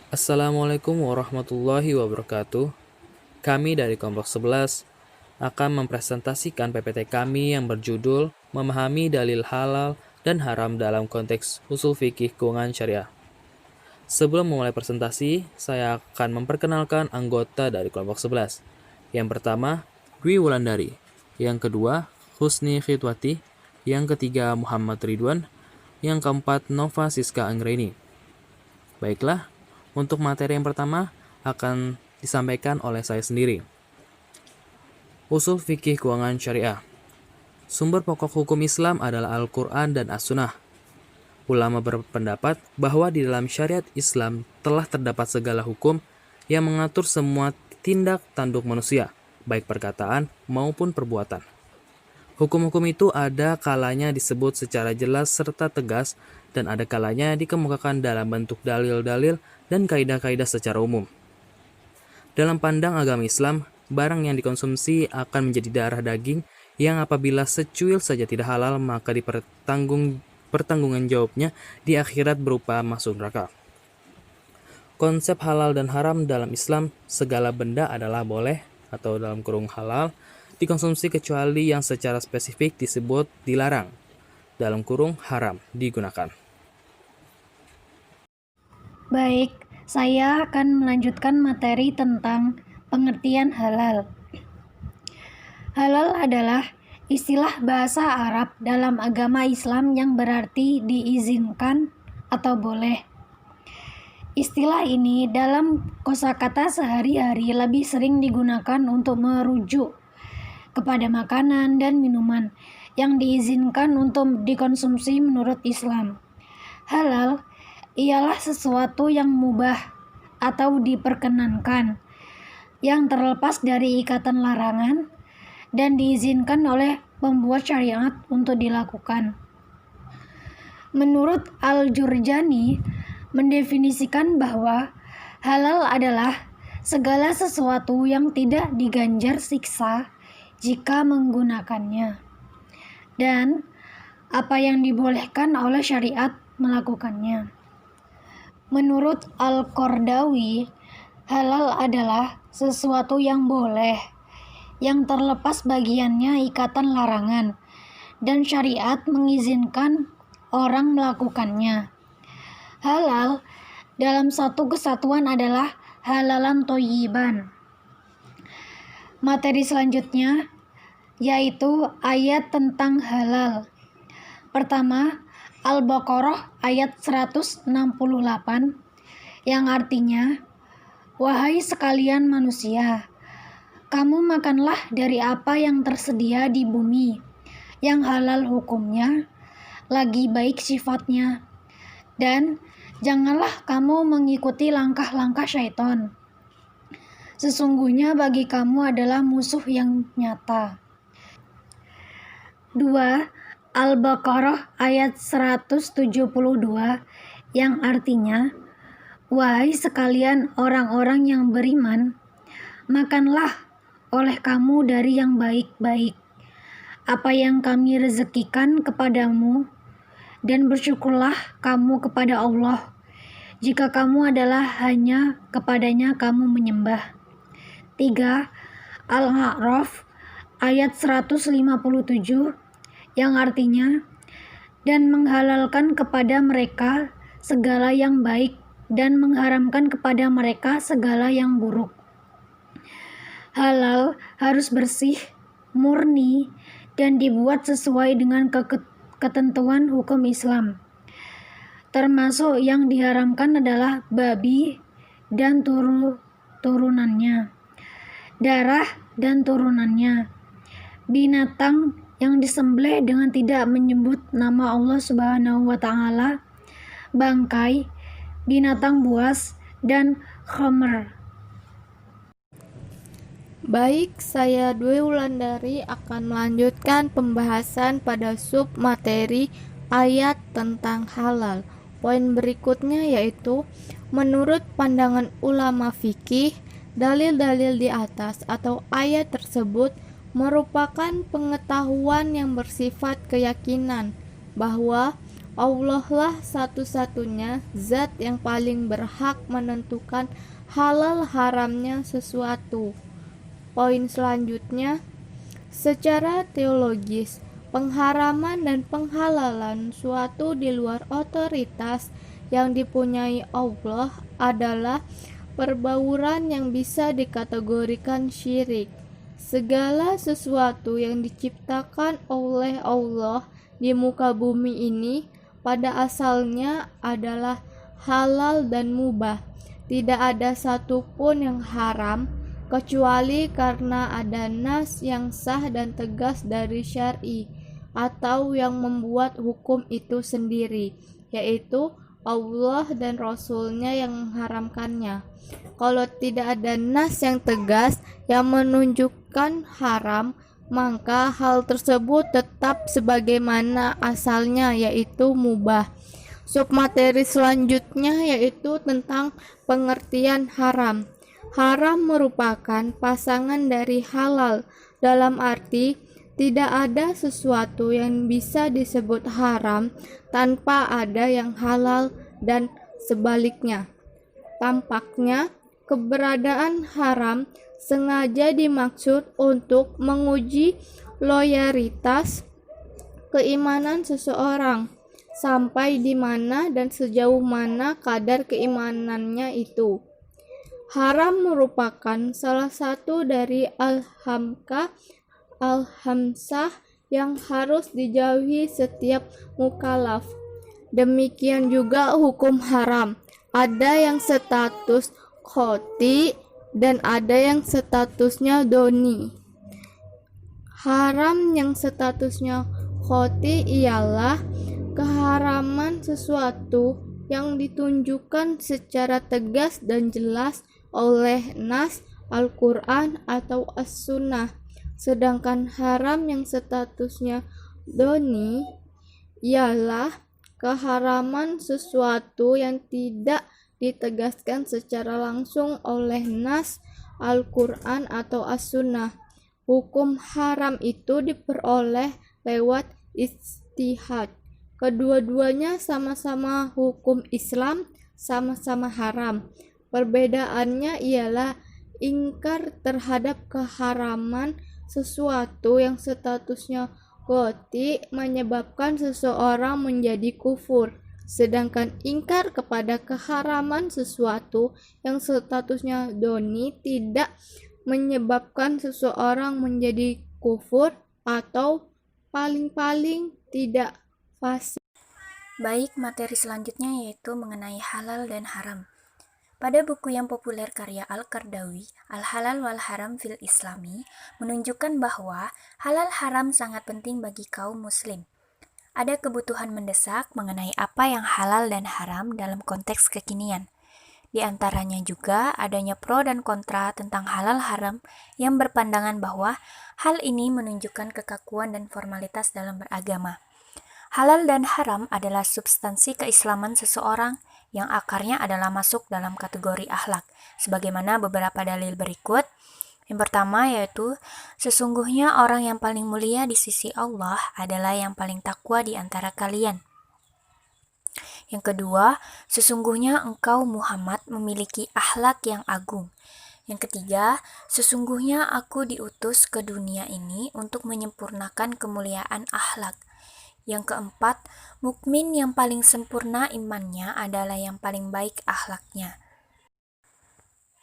Assalamualaikum warahmatullahi wabarakatuh. Kami dari kelompok 11 akan mempresentasikan PPT kami yang berjudul Memahami Dalil Halal dan Haram dalam Konteks Usul Fikih Keuangan Syariah. Sebelum memulai presentasi, saya akan memperkenalkan anggota dari kelompok 11. Yang pertama, Dwi Wulandari. Yang kedua, Husni Khitwati. Yang ketiga, Muhammad Ridwan. Yang keempat, Nova Siska Anggreni. Baiklah, untuk materi yang pertama akan disampaikan oleh saya sendiri. Usul Fikih Keuangan Syariah. Sumber pokok hukum Islam adalah Al-Quran dan As-Sunnah. Ulama berpendapat bahwa di dalam syariat Islam telah terdapat segala hukum yang mengatur semua tindak tanduk manusia, baik perkataan maupun perbuatan. Hukum-hukum itu ada kalanya disebut secara jelas serta tegas, dan ada kalanya dikemukakan dalam bentuk dalil-dalil dan kaidah-kaidah secara umum. Dalam pandang agama Islam, barang yang dikonsumsi akan menjadi darah daging yang apabila secuil saja tidak halal maka pertanggungan jawabnya di akhirat berupa masuk neraka. Konsep halal dan haram dalam Islam, segala benda adalah boleh atau dalam kurung halal dikonsumsi kecuali yang secara spesifik disebut dilarang, dalam kurung haram digunakan. Baik, saya akan melanjutkan materi tentang pengertian halal. Halal adalah istilah bahasa Arab dalam agama Islam yang berarti diizinkan atau boleh. Istilah ini dalam kosakata sehari-hari lebih sering digunakan untuk merujuk kepada makanan dan minuman yang diizinkan untuk dikonsumsi menurut Islam. Halal ialah sesuatu yang mubah atau diperkenankan, yang terlepas dari ikatan larangan dan diizinkan oleh pembuat syariat untuk dilakukan. Menurut Al-Jurjani mendefinisikan bahwa halal adalah segala sesuatu yang tidak diganjar siksa jika menggunakannya, dan apa yang dibolehkan oleh syariat melakukannya. Menurut Al-Qardawi, halal adalah sesuatu yang boleh, yang terlepas bagiannya ikatan larangan, dan syariat mengizinkan orang melakukannya. Halal dalam satu kesatuan adalah halalan thayyiban. Materi selanjutnya yaitu ayat tentang halal. Pertama, Al-Baqarah ayat 168 yang artinya, "Wahai sekalian manusia, kamu makanlah dari apa yang tersedia di bumi, yang halal hukumnya, lagi baik sifatnya, dan janganlah kamu mengikuti langkah-langkah syaitan. Sesungguhnya bagi kamu adalah musuh yang nyata." 2. Al-Baqarah ayat 172 yang artinya, "Wahai sekalian orang-orang yang beriman, makanlah oleh kamu dari yang baik-baik, apa yang kami rezekikan kepadamu, dan bersyukurlah kamu kepada Allah, jika kamu adalah hanya kepadanya kamu menyembah." 3. Al-A'raf ayat 157 yang artinya, "Dan menghalalkan kepada mereka segala yang baik dan mengharamkan kepada mereka segala yang buruk." Halal harus bersih, murni, dan dibuat sesuai dengan ketentuan hukum Islam. Termasuk yang diharamkan adalah babi dan turunannya, darah dan turunannya, binatang yang disembelih dengan tidak menyebut nama Allah Subhanahu wa Ta'ala, bangkai, binatang buas, dan khamr. Baik, saya Dwi Wulandari akan melanjutkan pembahasan pada sub materi ayat tentang halal. Poin berikutnya yaitu, menurut pandangan ulama fikih, dalil-dalil di atas atau ayat tersebut merupakan pengetahuan yang bersifat keyakinan bahwa Allah lah satu-satunya zat yang paling berhak menentukan halal haramnya sesuatu. Poin selanjutnya, secara teologis, pengharaman dan penghalalan suatu di luar otoritas yang dipunyai Allah adalah perbauran yang bisa dikategorikan syirik. Segala sesuatu yang diciptakan oleh Allah di muka bumi ini pada asalnya adalah halal dan mubah. Tidak ada satupun yang haram kecuali karena ada nas yang sah dan tegas dari syar'i atau yang membuat hukum itu sendiri, yaitu Allah dan Rasulnya yang mengharamkannya. Kalau tidak ada nas yang tegas yang menunjukkan haram, maka hal tersebut tetap sebagaimana asalnya, yaitu mubah. Submateri selanjutnya yaitu tentang pengertian haram. Haram merupakan pasangan dari halal, dalam arti tidak ada sesuatu yang bisa disebut haram tanpa ada yang halal dan sebaliknya. Tampaknya keberadaan haram sengaja dimaksud untuk menguji loyalitas keimanan seseorang, sampai di mana dan sejauh mana kadar keimanannya itu. Haram merupakan salah satu dari al-hamsah yang harus dijauhi setiap mukallaf. Demikian juga hukum haram. Ada yang status qoti dan ada yang statusnya doni. Haram yang statusnya qoti ialah keharaman sesuatu yang ditunjukkan secara tegas dan jelas oleh nas Al-Quran atau As-Sunnah. Sedangkan haram yang statusnya doni ialah keharaman sesuatu yang tidak ditegaskan secara langsung oleh nas Al-Quran atau As-Sunnah. Hukum haram itu diperoleh lewat ijtihad. Kedua-duanya sama-sama hukum Islam, sama-sama haram. Perbedaannya ialah ingkar terhadap keharaman sesuatu yang statusnya qoti menyebabkan seseorang menjadi kufur, sedangkan ingkar kepada keharaman sesuatu yang statusnya doni tidak menyebabkan seseorang menjadi kufur atau paling-paling tidak fasik. Baik, materi selanjutnya yaitu mengenai halal dan haram. Pada buku yang populer karya Al-Qardawi, Al-Halal wal Haram fil Islami, menunjukkan bahwa halal haram sangat penting bagi kaum muslim. Ada kebutuhan mendesak mengenai apa yang halal dan haram dalam konteks kekinian. Di antaranya juga adanya pro dan kontra tentang halal haram yang berpandangan bahwa hal ini menunjukkan kekakuan dan formalitas dalam beragama. Halal dan haram adalah substansi keislaman seseorang yang akarnya adalah masuk dalam kategori akhlak, sebagaimana beberapa dalil berikut. Yang pertama yaitu, sesungguhnya orang yang paling mulia di sisi Allah adalah yang paling takwa di antara kalian. Yang kedua, sesungguhnya engkau Muhammad memiliki akhlak yang agung. Yang ketiga, sesungguhnya aku diutus ke dunia ini untuk menyempurnakan kemuliaan akhlak. Yang keempat, mukmin yang paling sempurna imannya adalah yang paling baik akhlaknya.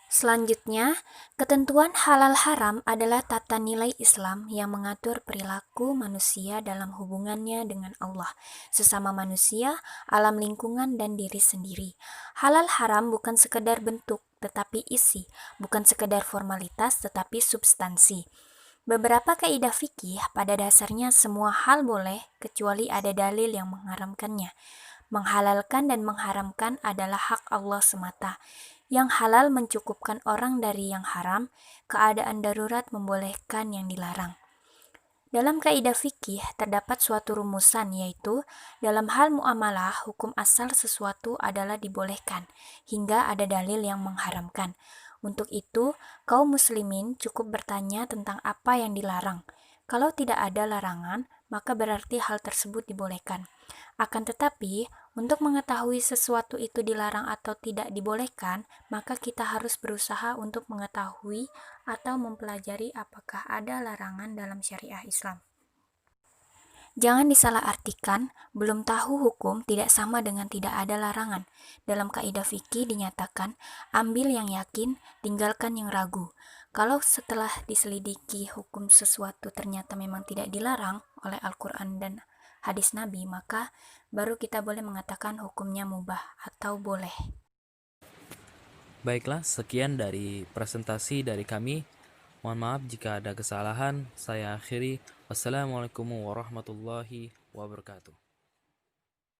Selanjutnya, ketentuan halal haram adalah tata nilai Islam yang mengatur perilaku manusia dalam hubungannya dengan Allah, sesama manusia, alam lingkungan, dan diri sendiri. Halal haram bukan sekedar bentuk, tetapi isi, bukan sekedar formalitas, tetapi substansi. Beberapa kaidah fikih pada dasarnya semua hal boleh kecuali ada dalil yang mengharamkannya. Menghalalkan dan mengharamkan adalah hak Allah semata. Yang halal mencukupkan orang dari yang haram, keadaan darurat membolehkan yang dilarang. Dalam kaidah fikih terdapat suatu rumusan, yaitu dalam hal muamalah hukum asal sesuatu adalah dibolehkan hingga ada dalil yang mengharamkan. Untuk itu, kaum muslimin cukup bertanya tentang apa yang dilarang. Kalau tidak ada larangan, maka berarti hal tersebut dibolehkan. Akan tetapi, untuk mengetahui sesuatu itu dilarang atau tidak dibolehkan, maka kita harus berusaha untuk mengetahui atau mempelajari apakah ada larangan dalam syariah Islam. Jangan disalahartikan, belum tahu hukum tidak sama dengan tidak ada larangan. Dalam kaidah fikih dinyatakan, ambil yang yakin, tinggalkan yang ragu. Kalau setelah diselidiki hukum sesuatu ternyata memang tidak dilarang oleh Al-Quran dan hadis Nabi, maka baru kita boleh mengatakan hukumnya mubah atau boleh. Baiklah, sekian dari presentasi dari kami. Mohon maaf jika ada kesalahan. Saya akhiri. Wassalamualaikum warahmatullahi wabarakatuh.